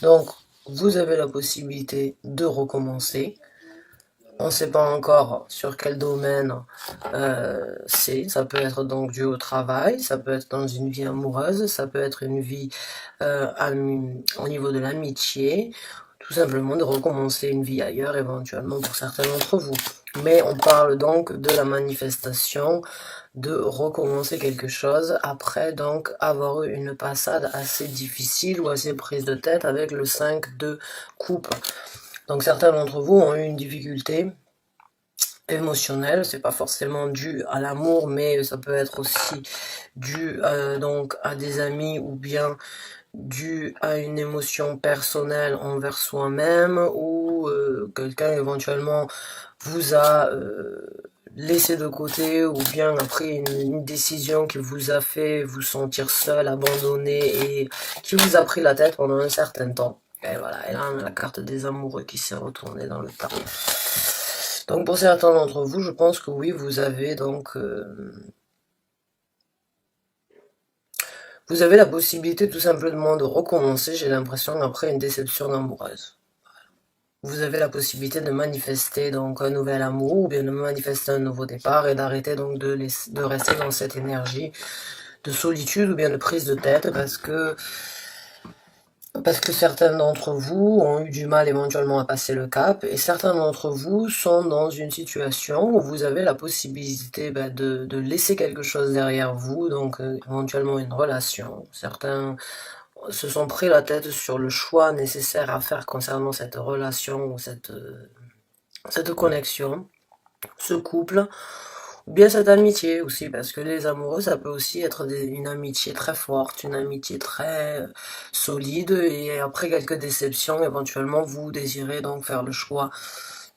Donc, vous avez la possibilité de recommencer. On ne sait pas encore sur quel domaine c'est. Ça peut être donc dû au travail, ça peut être dans une vie amoureuse, ça peut être une vie au niveau de l'amitié, tout simplement de recommencer une vie ailleurs éventuellement pour certains d'entre vous. Mais on parle donc de la manifestation de recommencer quelque chose après donc avoir eu une passade assez difficile ou assez prise de tête avec le 5 de coupe. Donc certains d'entre vous ont eu une difficulté émotionnelle, c'est pas forcément dû à l'amour, mais ça peut être aussi dû donc à des amis ou bien dû à une émotion personnelle envers soi-même ou quelqu'un éventuellement vous a laissé de côté ou bien a pris une décision qui vous a fait vous sentir seul, abandonné et qui vous a pris la tête pendant un certain temps. Et voilà, et là on a la carte des amoureux qui s'est retournée dans le temps. Donc pour certains d'entre vous, je pense que oui, vous avez donc vous avez la possibilité tout simplement de recommencer, j'ai l'impression, après une déception amoureuse. Vous avez la possibilité de manifester donc un nouvel amour ou bien de manifester un nouveau départ et d'arrêter donc de rester dans cette énergie de solitude ou bien de prise de tête parce que certains d'entre vous ont eu du mal éventuellement à passer le cap et certains d'entre vous sont dans une situation où vous avez la possibilité de laisser quelque chose derrière vous, donc éventuellement une relation. Certains se sont pris la tête sur le choix nécessaire à faire concernant cette relation ou cette connexion, ce couple, ou bien cette amitié aussi, parce que les amoureux, ça peut aussi être une amitié très forte, une amitié très solide, et après quelques déceptions, éventuellement, vous désirez donc faire le choix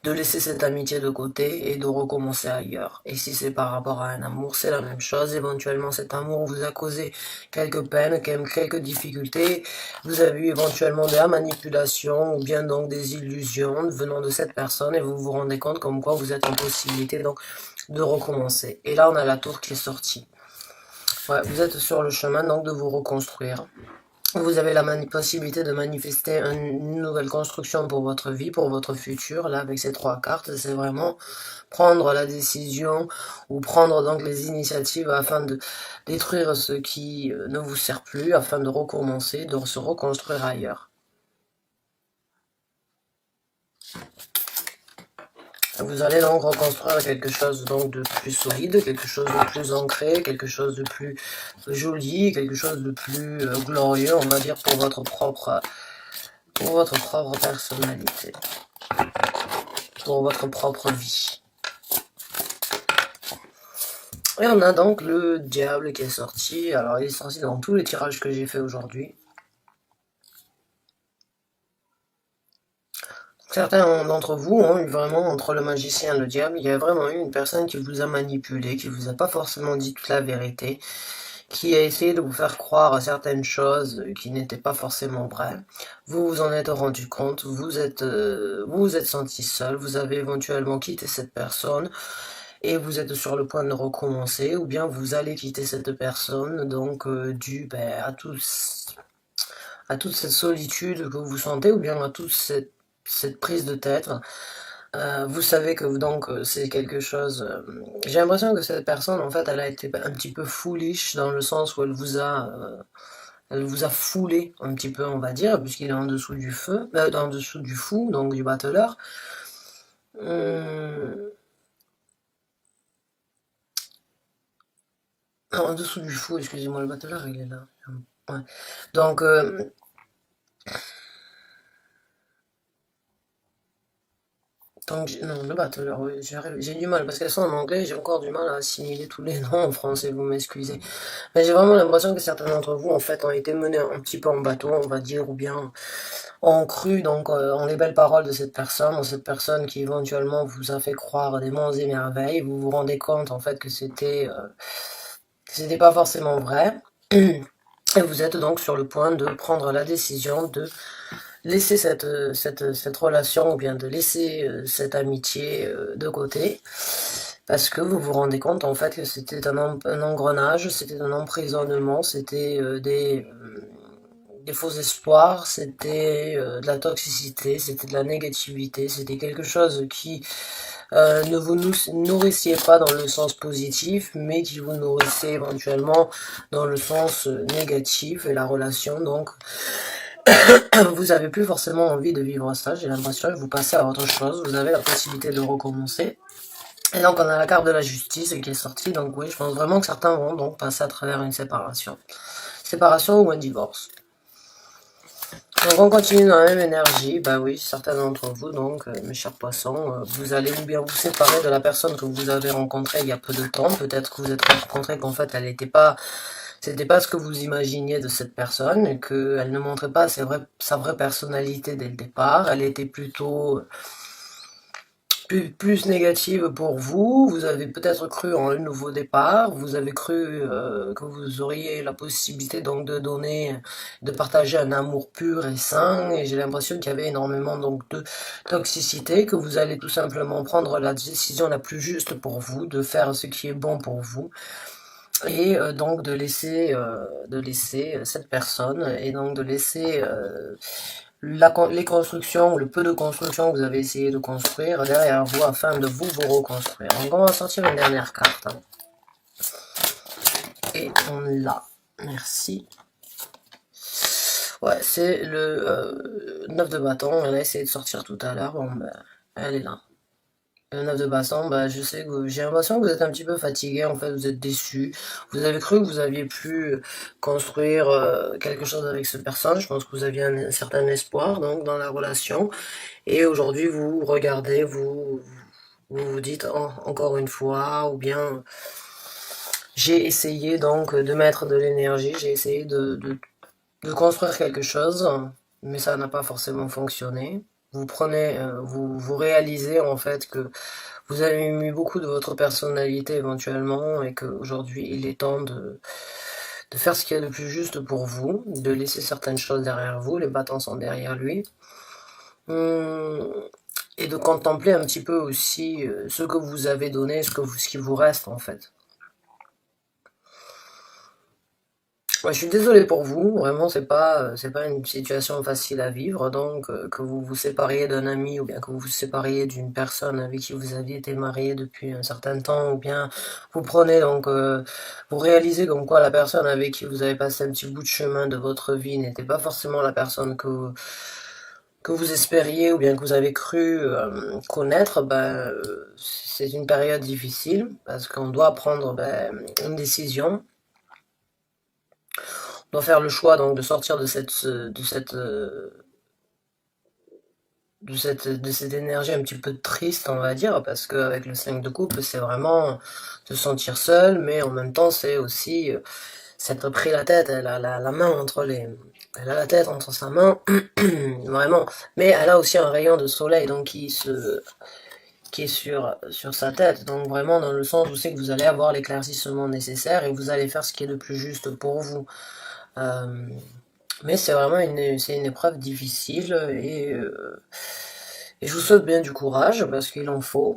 de laisser cette amitié de côté et de recommencer ailleurs. Et si c'est par rapport à un amour, c'est la même chose. Éventuellement, cet amour vous a causé quelques peines, quelques difficultés. Vous avez eu éventuellement de la manipulation ou bien donc des illusions venant de cette personne et vous vous rendez compte comme quoi vous êtes en possibilité donc de recommencer. Et là, on a la tour qui est sortie. Ouais, vous êtes sur le chemin donc de vous reconstruire. Vous avez la possibilité de manifester une nouvelle construction pour votre vie, pour votre futur. Là, avec ces trois cartes, c'est vraiment prendre la décision ou prendre donc les initiatives afin de détruire ce qui ne vous sert plus, afin de recommencer, de se reconstruire ailleurs. Vous allez donc reconstruire quelque chose donc de plus solide, quelque chose de plus ancré, quelque chose de plus joli, quelque chose de plus glorieux, on va dire, pour votre propre personnalité, pour votre propre vie. Et on a donc le diable qui est sorti. Alors il est sorti dans tous les tirages que j'ai fait aujourd'hui. Certains d'entre vous ont eu vraiment, entre le magicien et le diable, il y a vraiment eu une personne qui vous a manipulé, qui vous a pas forcément dit toute la vérité, qui a essayé de vous faire croire à certaines choses qui n'étaient pas forcément vraies. Vous vous en êtes rendu compte, vous vous êtes senti seul, vous avez éventuellement quitté cette personne et vous êtes sur le point de recommencer, ou bien vous allez quitter cette personne, donc dû à toute cette solitude que vous sentez, ou bien à toute cette prise de tête. Vous savez que donc c'est quelque chose. J'ai l'impression que cette personne, en fait, elle a été un petit peu foolish dans le sens où elle vous a foulé un petit peu, on va dire, puisqu'il est en dessous du feu, en dessous du fou, donc du battleur. Non, en dessous du fou, excusez-moi, le battleur, il est là. Ouais. Donc, non, le battleur, oui, j'ai du mal, parce qu'elles sont en anglais, j'ai encore du mal à assimiler tous les noms en français, vous m'excusez. Mais j'ai vraiment l'impression que certains d'entre vous, en fait, ont été menés un petit peu en bateau, on va dire, ou bien ont cru, donc, en les belles paroles de cette personne qui éventuellement vous a fait croire des monts et merveilles, vous vous rendez compte, en fait, que c'était pas forcément vrai. Et vous êtes donc sur le point de prendre la décision de laisser cette relation ou bien de laisser cette amitié de côté parce que vous vous rendez compte en fait que c'était un engrenage, c'était un emprisonnement, c'était des faux espoirs, c'était de la toxicité, c'était de la négativité, c'était quelque chose qui ne vous nourrissiez pas dans le sens positif, mais qui vous nourrissait éventuellement dans le sens négatif, et la relation, donc, vous avez plus forcément envie de vivre ça, j'ai l'impression que vous passez à autre chose, vous avez la possibilité de recommencer. Et donc on a la carte de la justice qui est sortie, donc oui, je pense vraiment que certains vont donc passer à travers une séparation. Séparation ou un divorce. Donc on continue dans la même énergie, bah oui, certains d'entre vous, donc mes chers poissons, vous allez ou bien vous séparer de la personne que vous avez rencontrée il y a peu de temps, peut-être que vous êtes rencontré qu'en fait elle n'était pas, c'était pas ce que vous imaginiez de cette personne, et qu'elle ne montrait pas sa vraie personnalité dès le départ, elle était plutôt plus négative pour vous, vous avez peut-être cru en un nouveau départ, vous avez cru que vous auriez la possibilité donc de donner, de partager un amour pur et sain, et j'ai l'impression qu'il y avait énormément donc de toxicité, que vous allez tout simplement prendre la décision la plus juste pour vous, de faire ce qui est bon pour vous, et donc de laisser cette personne, et donc de laisser les constructions, le peu de construction que vous avez essayé de construire derrière vous afin de vous reconstruire. Donc on va sortir une dernière carte. Et on l'a. Merci. Ouais, c'est le 9 de bâton. Elle a essayé de sortir tout à l'heure. Bon, ben, elle est là. Le 9 de baston, bah, je sais que j'ai l'impression que vous êtes un petit peu fatigué, en fait, vous êtes déçu. Vous avez cru que vous aviez pu construire quelque chose avec cette personne. Je pense que vous aviez un certain espoir donc dans la relation. Et aujourd'hui, vous regardez, vous dites oh, encore une fois, ou bien j'ai essayé donc de mettre de l'énergie, j'ai essayé de construire quelque chose, mais ça n'a pas forcément fonctionné. Vous prenez, vous réalisez en fait que vous avez mis beaucoup de votre personnalité éventuellement, et qu'aujourd'hui il est temps de faire ce qu'il y a de plus juste pour vous, de laisser certaines choses derrière vous, les bâtons sont derrière lui, et de contempler un petit peu aussi ce que vous avez donné, ce qui vous reste en fait. Ouais, je suis désolé pour vous, vraiment c'est pas une situation facile à vivre, donc que vous vous sépariez d'un ami, ou bien que vous vous sépariez d'une personne avec qui vous aviez été marié depuis un certain temps, ou bien vous prenez donc vous réalisez comme quoi la personne avec qui vous avez passé un petit bout de chemin de votre vie n'était pas forcément la personne que vous espériez, ou bien que vous avez cru connaître. Ben c'est une période difficile parce qu'on doit prendre une décision. Doit faire le choix donc de sortir de cette énergie un petit peu triste, on va dire, parce qu'avec le 5 de coupe, c'est vraiment se sentir seul, mais en même temps, c'est aussi s'être pris la tête, elle a la main elle a la tête entre sa main, vraiment, mais elle a aussi un rayon de soleil, donc qui est sur sa tête, donc vraiment dans le sens où c'est que vous allez avoir l'éclaircissement nécessaire, et vous allez faire ce qui est le plus juste pour vous. Mais c'est vraiment une épreuve difficile, et je vous souhaite bien du courage parce qu'il en faut,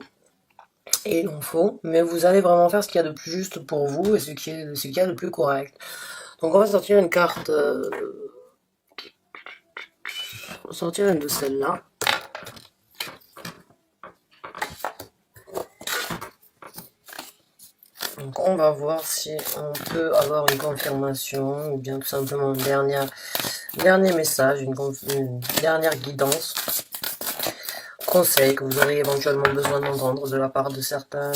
mais vous allez vraiment faire ce qu'il y a de plus juste pour vous, et ce qu'il y a de plus correct. Donc on va sortir une carte, on va sortir une de celles-là. Donc on va voir si on peut avoir une confirmation, ou bien tout simplement un dernier message, une dernière guidance, conseil que vous auriez éventuellement besoin d'entendre de la part de certains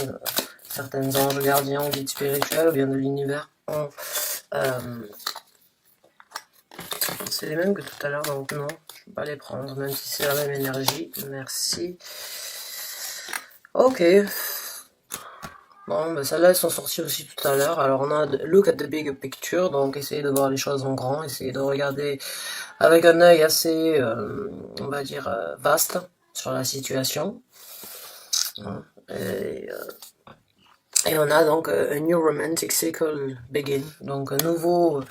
anges gardiens, guides spirituels, ou bien de l'univers. C'est les mêmes que tout à l'heure, donc non, je ne peux pas les prendre, même si c'est la même énergie. Merci. Ok. Bon, ben celles-là, elles sont sorties aussi tout à l'heure. Alors on a Look at the big picture, donc essayez de voir les choses en grand, essayez de regarder avec un œil assez, on va dire, vaste sur la situation. Et on a donc a new romantic cycle begin, donc un nouveau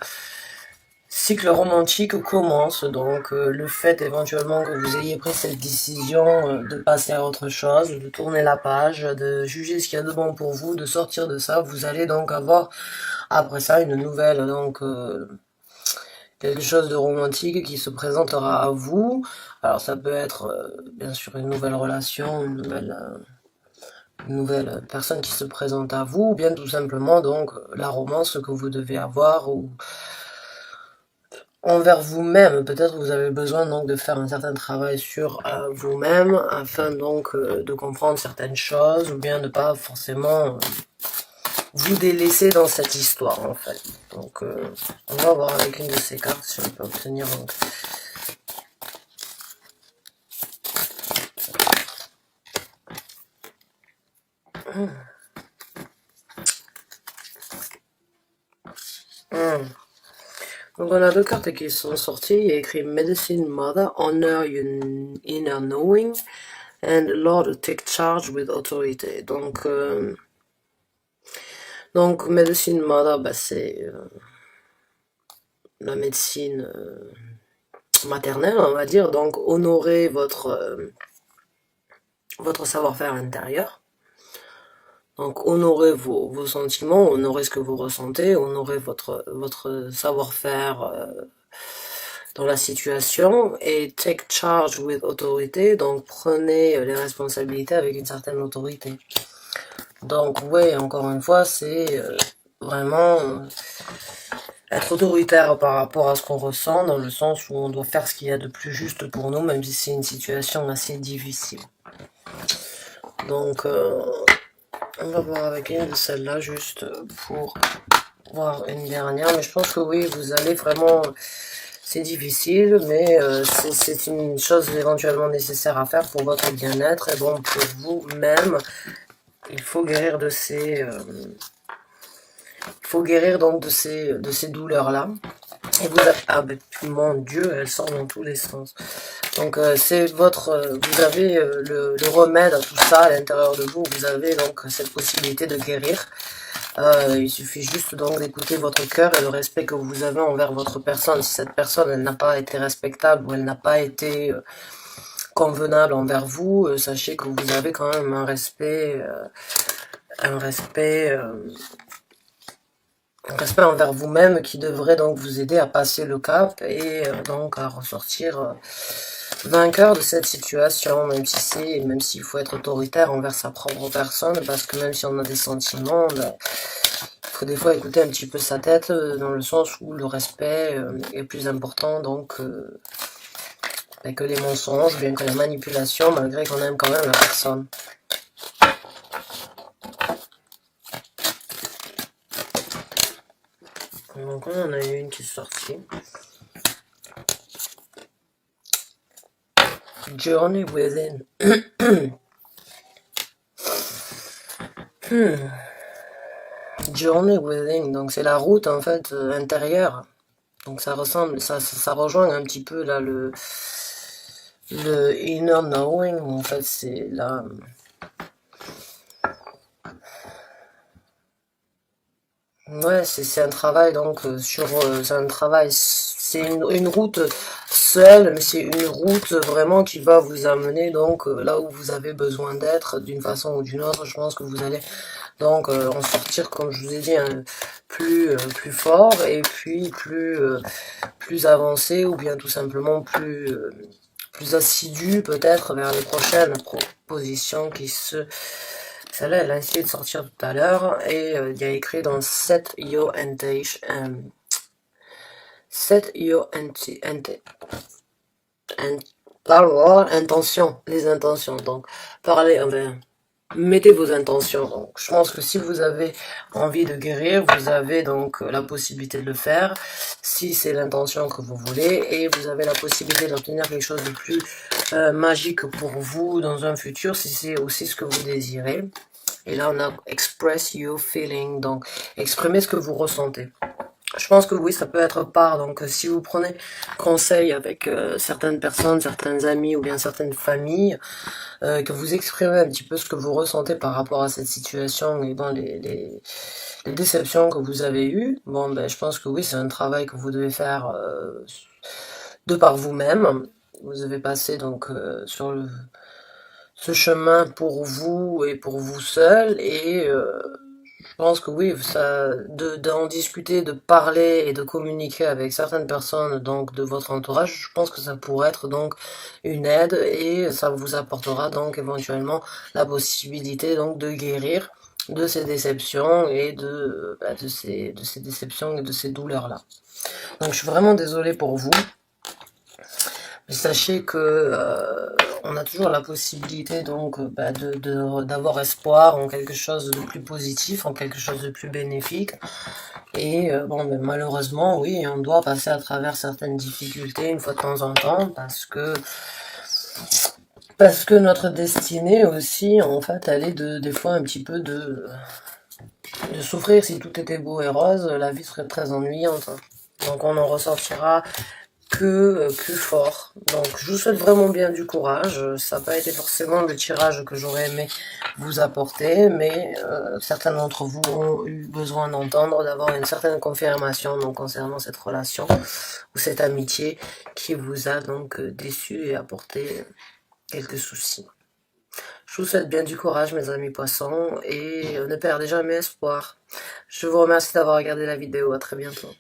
cycle romantique commence, donc le fait éventuellement que vous ayez pris cette décision de passer à autre chose, de tourner la page, de juger ce qu'il y a de bon pour vous, de sortir de ça, vous allez donc avoir après ça une nouvelle donc quelque chose de romantique qui se présentera à vous. Alors ça peut être bien sûr une nouvelle relation, une nouvelle personne qui se présente à vous, ou bien tout simplement donc la romance que vous devez avoir ou envers vous-même. Peut-être vous avez besoin donc de faire un certain travail sur vous-même afin donc de comprendre certaines choses ou bien de pas forcément vous délaisser dans cette histoire en fait. Donc on va voir avec une de ces cartes si on peut obtenir donc. Donc on a deux cartes qui sont sorties, il y a écrit Medicine Mother, Honor Your Inner Knowing, and Lord Take Charge with Authority. Donc Medicine Mother, bah, c'est la médecine maternelle, on va dire, donc honorer votre savoir-faire intérieur. Donc honorez vos sentiments, honorez ce que vous ressentez, honorez votre savoir-faire dans la situation et take charge with autorité, donc prenez les responsabilités avec une certaine autorité. Donc oui, encore une fois, c'est vraiment être autoritaire par rapport à ce qu'on ressent, dans le sens où on doit faire ce qu'il y a de plus juste pour nous, même si c'est une situation assez difficile. Donc on va voir avec une de celles-là juste pour voir une dernière, mais je pense que oui, vous allez vraiment, c'est difficile, mais c'est une chose éventuellement nécessaire à faire pour votre bien-être et donc pour vous-même. Il faut guérir de ces, de ces douleurs-là. Et vous avez, ah ben mon Dieu, elle sort dans tous les sens. Donc c'est vous avez le remède à tout ça à l'intérieur de vous. Vous avez donc cette possibilité de guérir. Il suffit juste donc d'écouter votre cœur et le respect que vous avez envers votre personne. Si cette personne elle n'a pas été respectable ou elle n'a pas été convenable envers vous, sachez que vous avez quand même un respect envers vous-même qui devrait donc vous aider à passer le cap et donc à ressortir vainqueur de cette situation, même s'il faut être autoritaire envers sa propre personne, parce que même si on a des sentiments, il faut des fois écouter un petit peu sa tête, dans le sens où le respect est plus important donc que les mensonges, bien que la manipulation, malgré qu'on aime quand même la personne. Donc on en a une qui est sortie. Journey Within. Journey Within, donc c'est la route en fait intérieure. Donc ça ressemble, ça rejoint un petit peu là le inner knowing, en fait c'est là. Ouais, c'est un travail donc c'est un travail, c'est une route seule, mais c'est une route vraiment qui va vous amener donc là où vous avez besoin d'être d'une façon ou d'une autre. Je pense que vous allez donc en sortir, comme je vous ai dit, plus fort et puis plus avancé ou bien tout simplement plus assidu peut-être vers les prochaines propositions qui se... Celle-là, elle a essayé de sortir tout à l'heure et il y a écrit dans Set Your Intention, intention, les intentions. Donc, parlez, enfin, mettez vos intentions. Donc, je pense que si vous avez envie de guérir, vous avez donc la possibilité de le faire, si c'est l'intention que vous voulez, et vous avez la possibilité d'obtenir quelque chose de plus magique pour vous dans un futur, si c'est aussi ce que vous désirez. Et là, on a Express Your Feeling, donc exprimez ce que vous ressentez. Je pense que oui, ça peut être part. Donc, si vous prenez conseil avec certaines personnes, certains amis ou bien certaines familles, que vous exprimez un petit peu ce que vous ressentez par rapport à cette situation et dans les déceptions que vous avez eues, bon, ben, je pense que oui, c'est un travail que vous devez faire de par vous-même. Vous devez passer donc sur ce chemin pour vous et pour vous seul et Je pense que oui, d'en discuter, de parler et de communiquer avec certaines personnes donc de votre entourage, je pense que ça pourrait être donc une aide et ça vous apportera donc éventuellement la possibilité donc de guérir de ces déceptions et de ces déceptions et de ces douleurs-là. Donc je suis vraiment désolée pour vous. Mais sachez que on a toujours la possibilité donc d'avoir espoir en quelque chose de plus positif, en quelque chose de plus bénéfique. Et bon, ben, malheureusement, oui, on doit passer à travers certaines difficultés une fois de temps en temps parce que notre destinée aussi, en fait, elle est des fois un petit peu de souffrir. Si tout était beau et rose, la vie serait très ennuyante. Donc on en ressortira que plus fort. Donc je vous souhaite vraiment bien du courage. Ça n'a pas été forcément le tirage que j'aurais aimé vous apporter, mais certains d'entre vous ont eu besoin d'entendre, d'avoir une certaine confirmation donc, concernant cette relation ou cette amitié qui vous a donc déçu et apporté quelques soucis. Je vous souhaite bien du courage mes amis poissons et ne perdez jamais espoir. Je vous remercie d'avoir regardé la vidéo, à très bientôt.